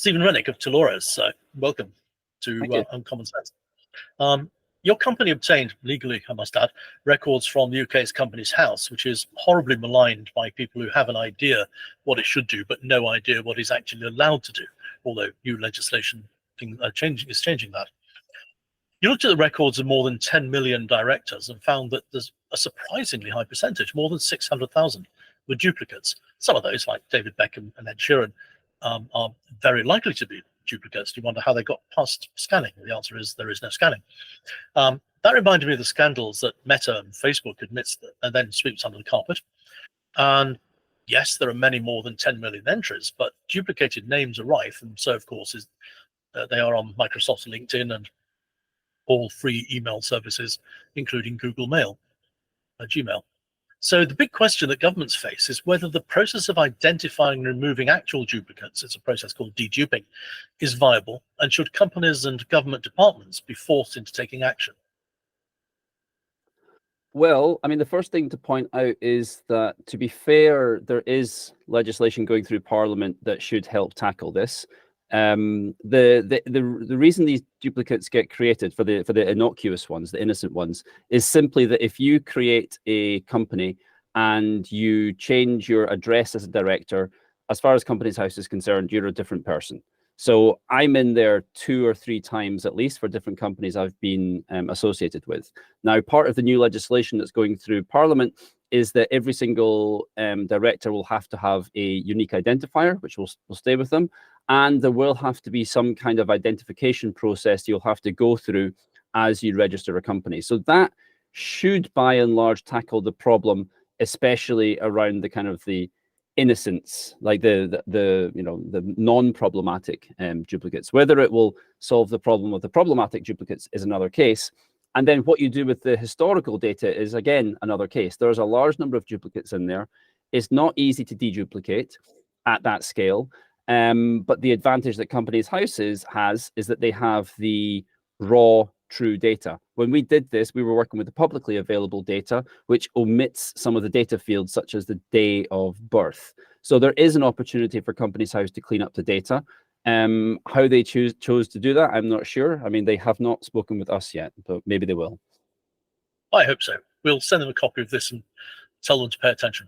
Steven Renwick of Tilores, welcome to Uncommon Sense. Your company obtained, legally I must add, records from the UK's Companies House, which is horribly maligned by people who have an idea what it should do, but no idea what it's actually allowed to do, although new legislation is changing that. You looked at the records of more than 10 million directors and found that there's a surprisingly high percentage, more than 600,000, were duplicates. Some of those, like David Beckham and Ed Sheeran, are very likely to be duplicates. You wonder how they got past scanning. The answer is there is no scanning. That reminded me of the scandals that Meta and Facebook admits that, and then sweeps under the carpet. And yes, there are many more than 10 million entries, but duplicated names are rife. And so, of course, they are on Microsoft's LinkedIn and all free email services, including Google Mail, Gmail. So the big question that governments face is whether the process of identifying and removing actual duplicates, it's a process called de-duping, is viable, and should companies and government departments be forced into taking action? Well, I mean, the first thing to point out is that, to be fair, there is legislation going through Parliament that should help tackle this. The reason these duplicates get created for the innocuous ones, the innocent ones, is simply that if you create a company and you change your address as a director, as far as Companies House is concerned, you're a different person. So I'm in there 2 or 3 times at least for different companies I've been associated with. Now, part of the new legislation that's going through Parliament is that every single director will have to have a unique identifier, which will stay with them. And there will have to be some kind of identification process you'll have to go through as you register a company. So that should, by and large, tackle the problem, especially around the kind of the innocence, like the non-problematic duplicates. Whether it will solve the problem of the problematic duplicates is another case. And then what you do with the historical data is, again, another case. There's a large number of duplicates in there. It's not easy to deduplicate at that scale. But the advantage that Companies House has is that they have the raw, true data. When we did this, we were working with the publicly available data, which omits some of the data fields, such as the day of birth. So there is an opportunity for Companies House to clean up the data. How they chose to do that, I'm not sure. I mean, they have not spoken with us yet, but maybe they will. I hope so. We'll send them a copy of this and tell them to pay attention.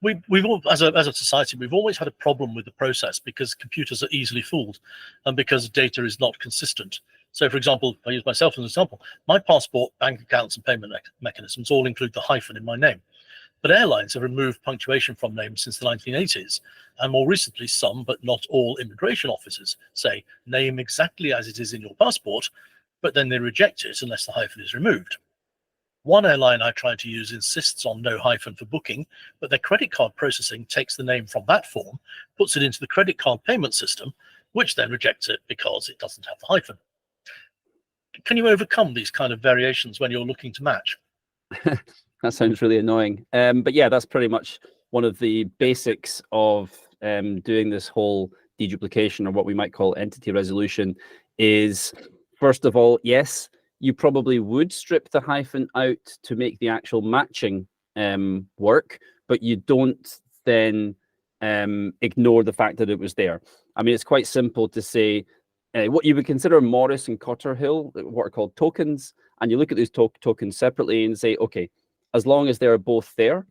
We've all, as a society, we've always had a problem with the process because computers are easily fooled and because data is not consistent. So, for example, I use myself as an example. My passport, bank accounts, and payment mechanisms all include the hyphen in my name. But airlines have removed punctuation from names since the 1980s. And more recently, some, but not all, immigration offices say name exactly as it is in your passport, but then they reject it unless the hyphen is removed. One airline I tried to use insists on no hyphen for booking, but their credit card processing takes the name from that form, puts it into the credit card payment system, which then rejects it because it doesn't have the hyphen. Can you overcome these kind of variations when you're looking to match? That sounds really annoying. But yeah, that's pretty much one of the basics of doing this whole deduplication, or what we might call entity resolution, is, first of all, yes, you probably would strip the hyphen out to make the actual matching work, but you don't then ignore the fact that it was there. I mean, it's quite simple to say what you would consider Morris and Cotterill, what are called tokens, and you look at those tokens separately and say, okay, as long as they're both there,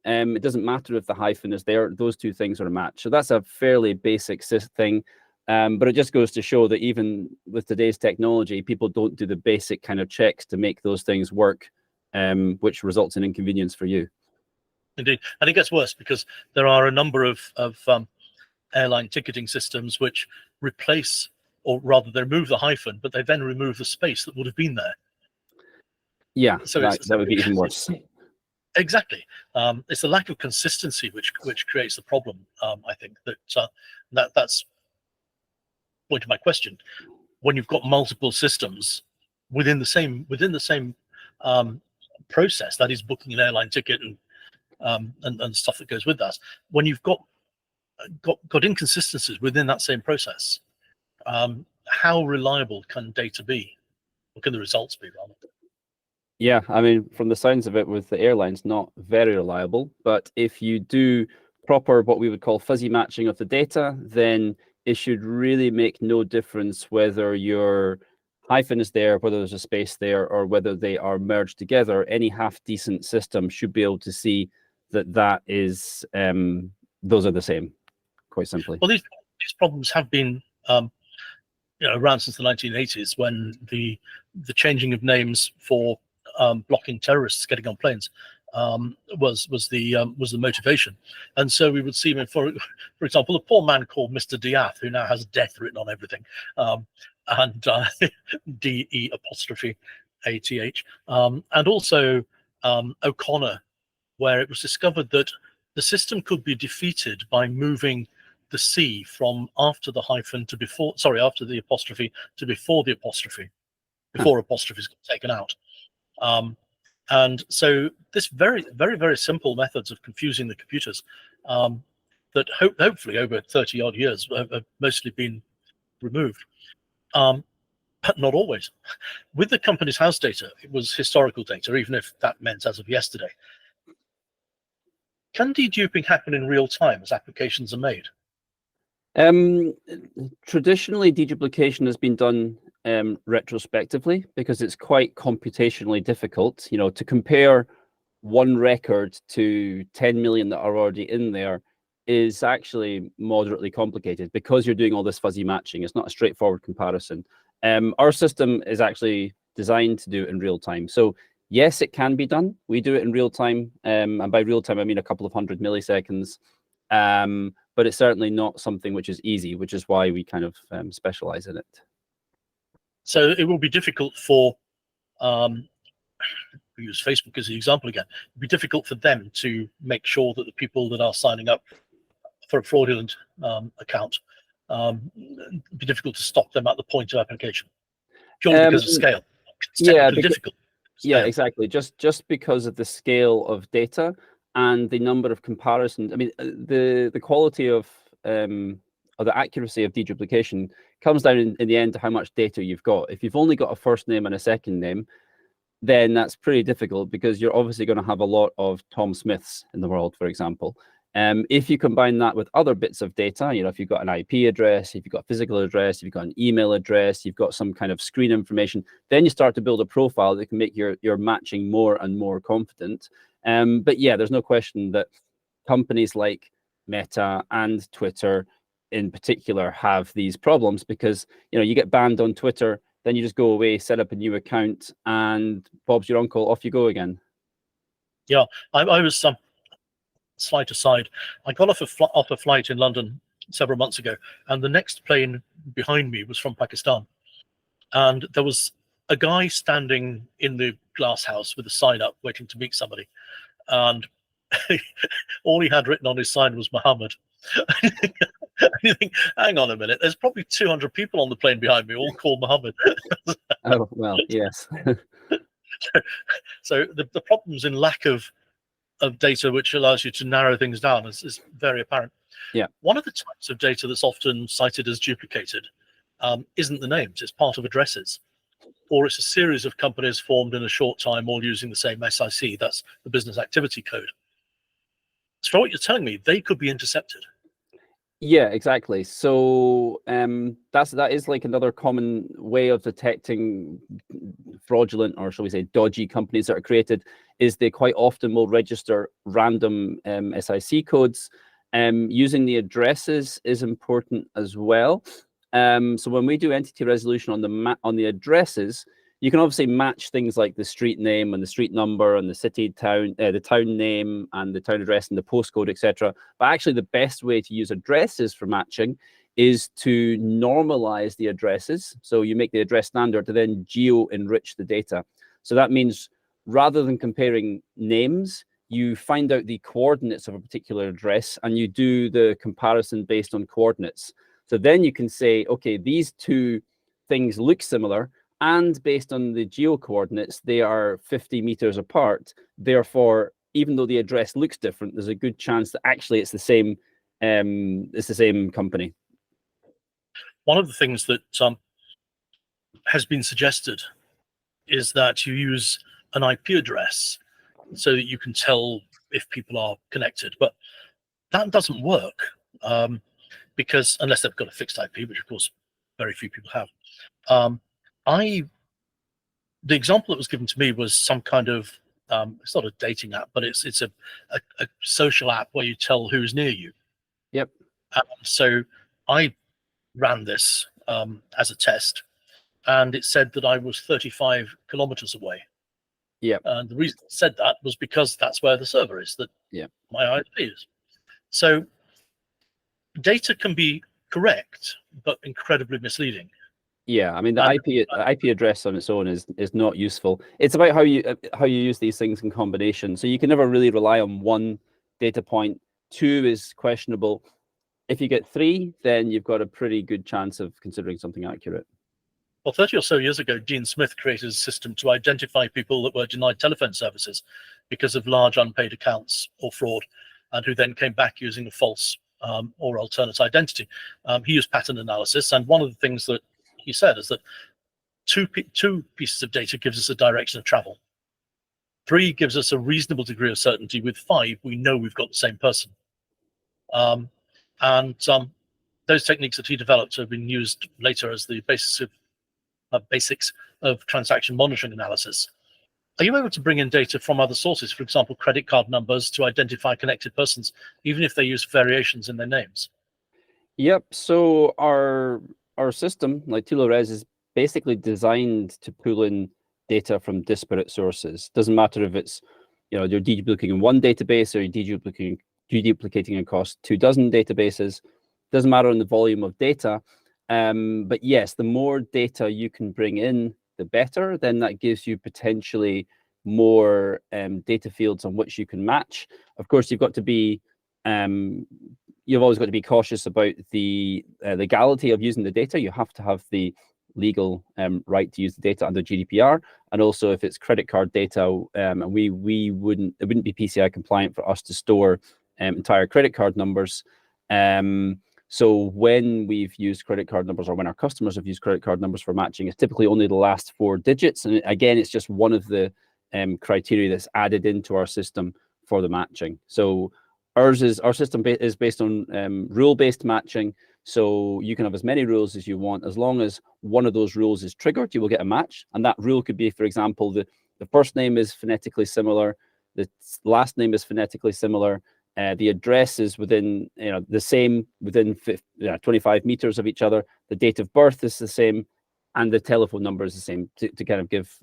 it doesn't matter if the hyphen is there, those two things are a match. So that's a fairly basic thing. But it just goes to show that even with today's technology, people don't do the basic kind of checks to make those things work, which results in inconvenience for you. Indeed. And it gets worse because there are a number of airline ticketing systems which replace, or rather they remove the hyphen, but they then remove the space that would have been there. Yeah, so that would be even worse. Exactly. It's the lack of consistency which creates the problem. I think that's point to my question. When you've got multiple systems within the same process, that is booking an airline ticket and stuff that goes with that, when you've got inconsistencies within that same process, how reliable can data be, or can the results be, rather? Yeah, I mean, from the sounds of it, with the airlines, not very reliable. But if you do proper, what we would call fuzzy matching of the data, then it should really make no difference whether your hyphen is there, whether there's a space there, or whether they are merged together. Any half-decent system should be able to see that that is, those are the same, quite simply. Well, these problems have been around since the 1980s, when the changing of names for blocking terrorists getting on planes was the motivation. And so we would see, for example, a poor man called Mr. Diath, who now has death written on everything, and DE apostrophe ATH, and also O'Connor, where it was discovered that the system could be defeated by moving the C from after the hyphen to before, sorry, after the apostrophe to before the apostrophe, before apostrophes get taken out. And so this very simple methods of confusing the computers that hopefully over 30 odd years have mostly been removed, but not always. With the company's house data, it was historical data, even if that meant as of yesterday. Can de-duping happen in real time as applications are made? Traditionally, de-duplication has been done retrospectively, because it's quite computationally difficult. You know, to compare one record to 10 million that are already in there is actually moderately complicated, because you're doing all this fuzzy matching. It's not a straightforward comparison. Our system is actually designed to do it in real time. So yes, it can be done. We do it in real time. And by real time, I mean a couple of 100 milliseconds. But it's certainly not something which is easy, which is why we kind of specialize in it. So it will be difficult for, we use Facebook as the example again, it'd be difficult for them to make sure that the people that are signing up for a fraudulent account, it'd be difficult to stop them at the point of application, purely because of scale. It's technically difficult. Yeah, exactly. Just because of the scale of data and the number of comparisons. I mean, the quality of or the accuracy of de-duplication comes down in the end to how much data you've got. If you've only got a first name and a second name, then that's pretty difficult, because you're obviously going to have a lot of Tom Smiths in the world, for example. If you combine that with other bits of data, you know, if you've got an IP address, if you've got a physical address, if you've got an email address, you've got some kind of screen information, then you start to build a profile that can make your matching more and more confident. But yeah, there's no question that companies like Meta and Twitter in particular have these problems, because, you know, you get banned on Twitter, then you just go away, set up a new account, and Bob's your uncle, off you go again. Yeah, I was slight aside. I got off a flight in London several months ago, and the next plane behind me was from Pakistan, and there was a guy standing in the glass house with a sign up waiting to meet somebody, and all he had written on his sign was Muhammad. You think, hang on a minute, there's probably 200 people on the plane behind me, all called Muhammad. Oh, well, yes. So the problems in lack of data which allows you to narrow things down is very apparent. Yeah. One of the types of data that's often cited as duplicated isn't the names, it's part of addresses, or it's a series of companies formed in a short time all using the same SIC, that's the business activity code. So for what you're telling me, they could be intercepted. Yeah, exactly. So that is like another common way of detecting fraudulent, or shall we say dodgy, companies that are created, is they quite often will register random SIC codes. Using the addresses is important as well. So when we do entity resolution on the addresses, you can obviously match things like the street name and the street number and the city, town, the town name and the town address and the postcode, etc. But actually, the best way to use addresses for matching is to normalize the addresses. So you make the address standard to then geo-enrich the data. So that means rather than comparing names, you find out the coordinates of a particular address and you do the comparison based on coordinates. So then you can say, okay, these two things look similar, and based on the geo coordinates, they are 50 meters apart. Therefore, even though the address looks different, there's a good chance that actually it's the same company. One of the things that has been suggested is that you use an IP address so that you can tell if people are connected, but that doesn't work. because unless they've got a fixed IP, which of course very few people have. The example that was given to me was some kind of it's not a dating app, but it's a social app where you tell who's near you. Yep. So I ran this as a test, and it said that I was 35 kilometers away. Yep. And the reason it said that was because that's where the server is, that my IP is. So data can be correct, but incredibly misleading. Yeah, I mean the IP address on its own is not useful. It's about how you use these things in combination. So you can never really rely on one data point. 2 is questionable. If you get 3, then you've got a pretty good chance of considering something accurate. Well, 30 or so years ago, Dean Smith created a system to identify people that were denied telephone services because of large unpaid accounts or fraud, and who then came back using a false or alternate identity. He used pattern analysis, and one of the things that he said is that two pieces of data gives us a direction of travel. 3 gives us a reasonable degree of certainty. With 5, we know we've got the same person. Those techniques that he developed have been used later as the basics of transaction monitoring analysis. Are you able to bring in data from other sources, for example, credit card numbers, to identify connected persons, even if they use variations in their names? Yep. So our system, like Tilores, is basically designed to pull in data from disparate sources. Doesn't matter if it's, you're deduplicating in one database or you're deduplicating across 24 databases. Doesn't matter on the volume of data. But yes, the more data you can bring in, the better. Then that gives you potentially more data fields on which you can match. Of course, you've always got to be cautious about the legality of using the data. You have to have the legal right to use the data under GDPR, and also if it's credit card data, and it wouldn't be PCI compliant for us to store entire credit card numbers. So when we've used credit card numbers, or when our customers have used credit card numbers for matching, it's typically only the last 4 digits. And again, it's just one of the criteria that's added into our system for the matching. So our system is based on rule-based matching. So you can have as many rules as you want. As long as one of those rules is triggered, you will get a match. And that rule could be, for example, the first name is phonetically similar, the last name is phonetically similar, the address is within the same, within 25 meters of each other, the date of birth is the same, and the telephone number is the same, to kind of give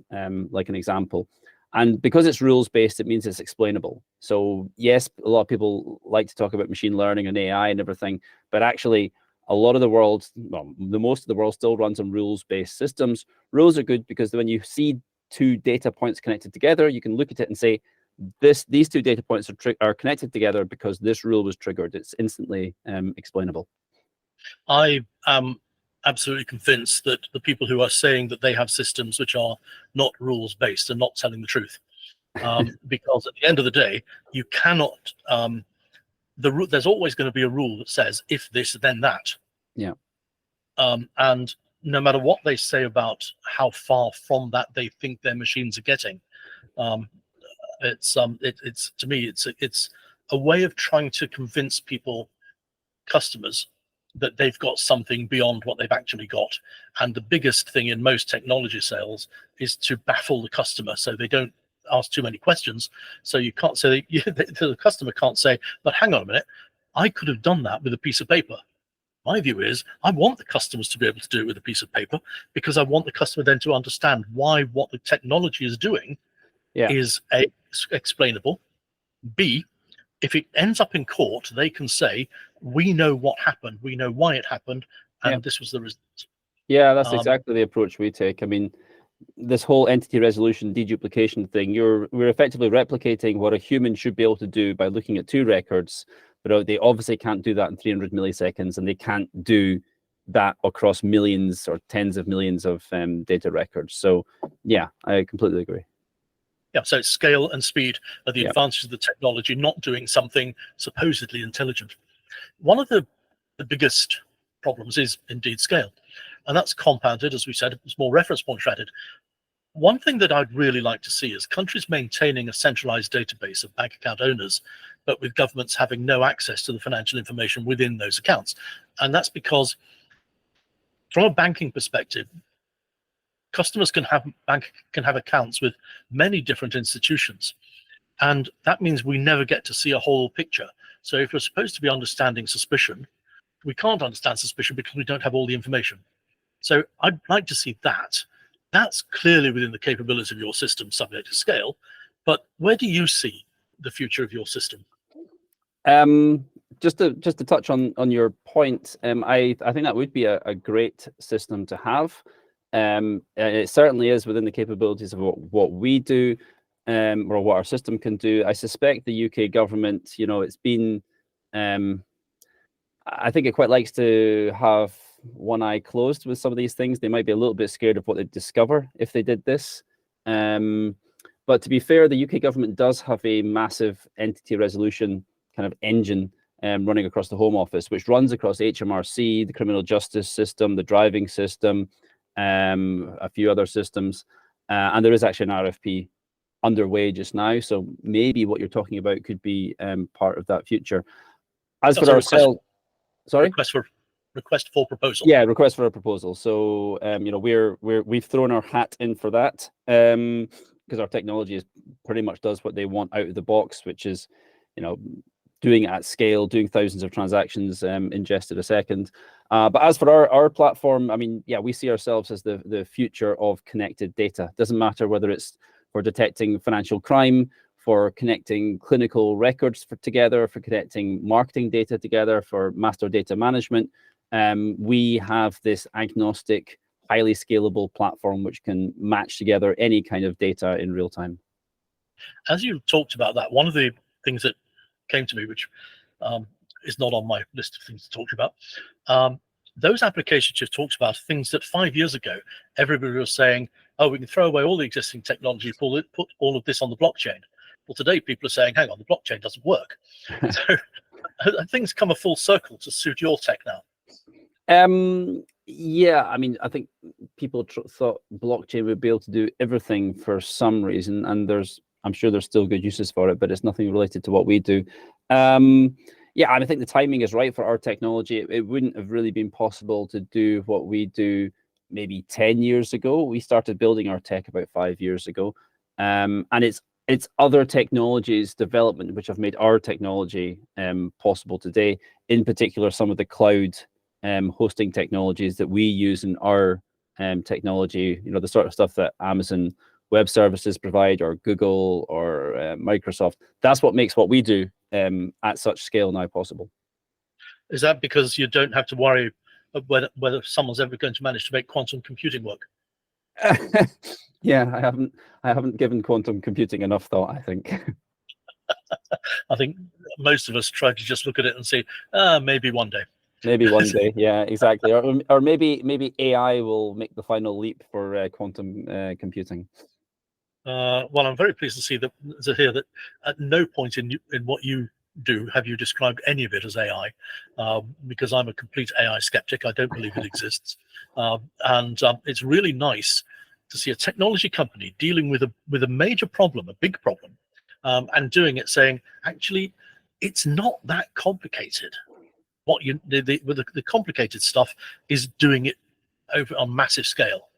like an example. And because it's rules-based, it means it's explainable. So yes, a lot of people like to talk about machine learning and AI and everything, but actually a lot of the world, well, most of the world still runs on rules-based systems. Rules are good because when you see 2 data points connected together, you can look at it and say, these 2 data points are connected together because this rule was triggered. It's instantly explainable. I am absolutely convinced that the people who are saying that they have systems which are not rules-based are not telling the truth. Because at the end of the day, you cannot, there's always going to be a rule that says, if this, then that. Yeah. And no matter what they say about how far from that they think their machines are getting, it's to me, it's a way of trying to convince customers, that they've got something beyond what they've actually got. And the biggest thing in most technology sales is to baffle the customer so they don't ask too many questions. So you can't say, the customer can't say, but hang on a minute, I could have done that with a piece of paper. My view is I want the customers to be able to do it with a piece of paper, because I want the customer then to understand why what the technology is doing is A, explainable, B, if it ends up in court, they can say, we know what happened, we know why it happened, and this was the result. Yeah, that's exactly the approach we take. I mean, this whole entity resolution deduplication thing, we're effectively replicating what a human should be able to do by looking at 2 records, but they obviously can't do that in 300 milliseconds, and they can't do that across millions or tens of millions of data records. So yeah, I completely agree. Yeah, so scale and speed are the advantages of the technology, not doing something supposedly intelligent. One of the biggest problems is indeed scale, and that's compounded, as we said, as more reference points are added. One thing that I'd really like to see is countries maintaining a centralized database of bank account owners, but with governments having no access to the financial information within those accounts. And that's because from a banking perspective, customers can have accounts with many different institutions. And that means we never get to see a whole picture. So if we're supposed to be understanding suspicion, we can't understand suspicion because we don't have all the information. So I'd like to see that. That's clearly within the capability of your system, subject to scale. But where do you see the future of your system? Just to touch on your point, I think that would be a great system to have. It certainly is within the capabilities of what we do, or what our system can do. I suspect the UK government, it's been, I think it quite likes to have one eye closed with some of these things. They might be a little bit scared of what they'd discover if they did this. But to be fair, the UK government does have a massive entity resolution kind of engine running across the Home Office, which runs across HMRC, the criminal justice system, the driving system, a few other systems. And there is actually an RFP underway just now. So maybe what you're talking about could be part of that future. As for ourselves, sorry? Request for proposal. Yeah, request for a proposal. So we've thrown our hat in for that, because our technology pretty much does what they want out of the box, which is doing it at scale, doing thousands of transactions ingested a second. But as for our platform, I mean, yeah, we see ourselves as the future of connected data. Doesn't matter whether it's for detecting financial crime, for connecting clinical records together, for connecting marketing data together, for master data management. We have this agnostic, highly scalable platform which can match together any kind of data in real time. As you talked about that, one of the things that came to me, which is not on my list of things to talk to you about, those applications you've talked about, things that 5 years ago, everybody was saying, oh, we can throw away all the existing technology, put all of this on the blockchain. Well, today people are saying, hang on, the blockchain doesn't work. So things come a full circle to suit your tech now. Yeah, I mean, I think people thought blockchain would be able to do everything for some reason, and I'm sure there's still good uses for it, but it's nothing related to what we do. Yeah, I think the timing is right for our technology. It wouldn't have really been possible to do what we do maybe 10 years ago. We started building our tech about 5 years ago, and it's other technologies development which have made our technology possible today. In particular, some of the cloud hosting technologies that we use in our technology, the sort of stuff that Amazon Web Services provide, or Google, or Microsoft. That's what makes what we do at such scale now possible. Is that because you don't have to worry whether someone's ever going to manage to make quantum computing work? Yeah, I haven't given quantum computing enough thought, I think. I think most of us try to just look at it and say, maybe one day. Maybe one day, yeah, exactly. Or maybe AI will make the final leap for quantum computing. Well, I'm very pleased to hear that at no point in what you do have you described any of it as AI, because I'm a complete AI skeptic. I don't believe it exists, and it's really nice to see a technology company dealing with a major problem, a big problem, and doing it, saying, actually, it's not that complicated. The complicated stuff is doing it over on massive scale.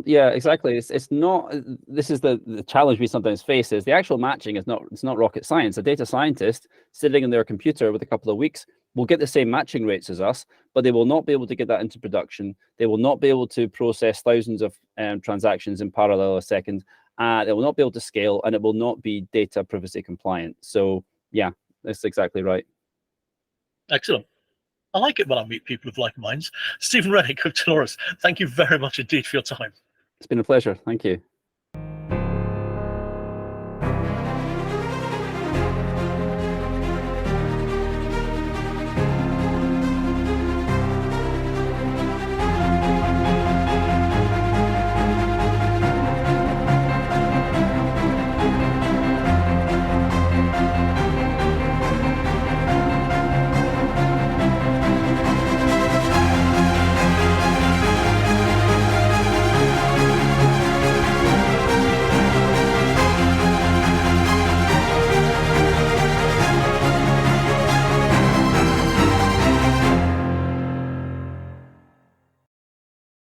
Yeah, exactly. It's not. This is the challenge we sometimes face: is the actual matching is not. It's not rocket science. A data scientist sitting in their computer with a couple of weeks will get the same matching rates as us, but they will not be able to get that into production. They will not be able to process thousands of transactions in parallel a second. They will not be able to scale, and it will not be data privacy compliant. So yeah, that's exactly right. Excellent. I like it when I meet people of like minds. Steven Renwick of Tilores, thank you very much indeed for your time. It's been a pleasure. Thank you.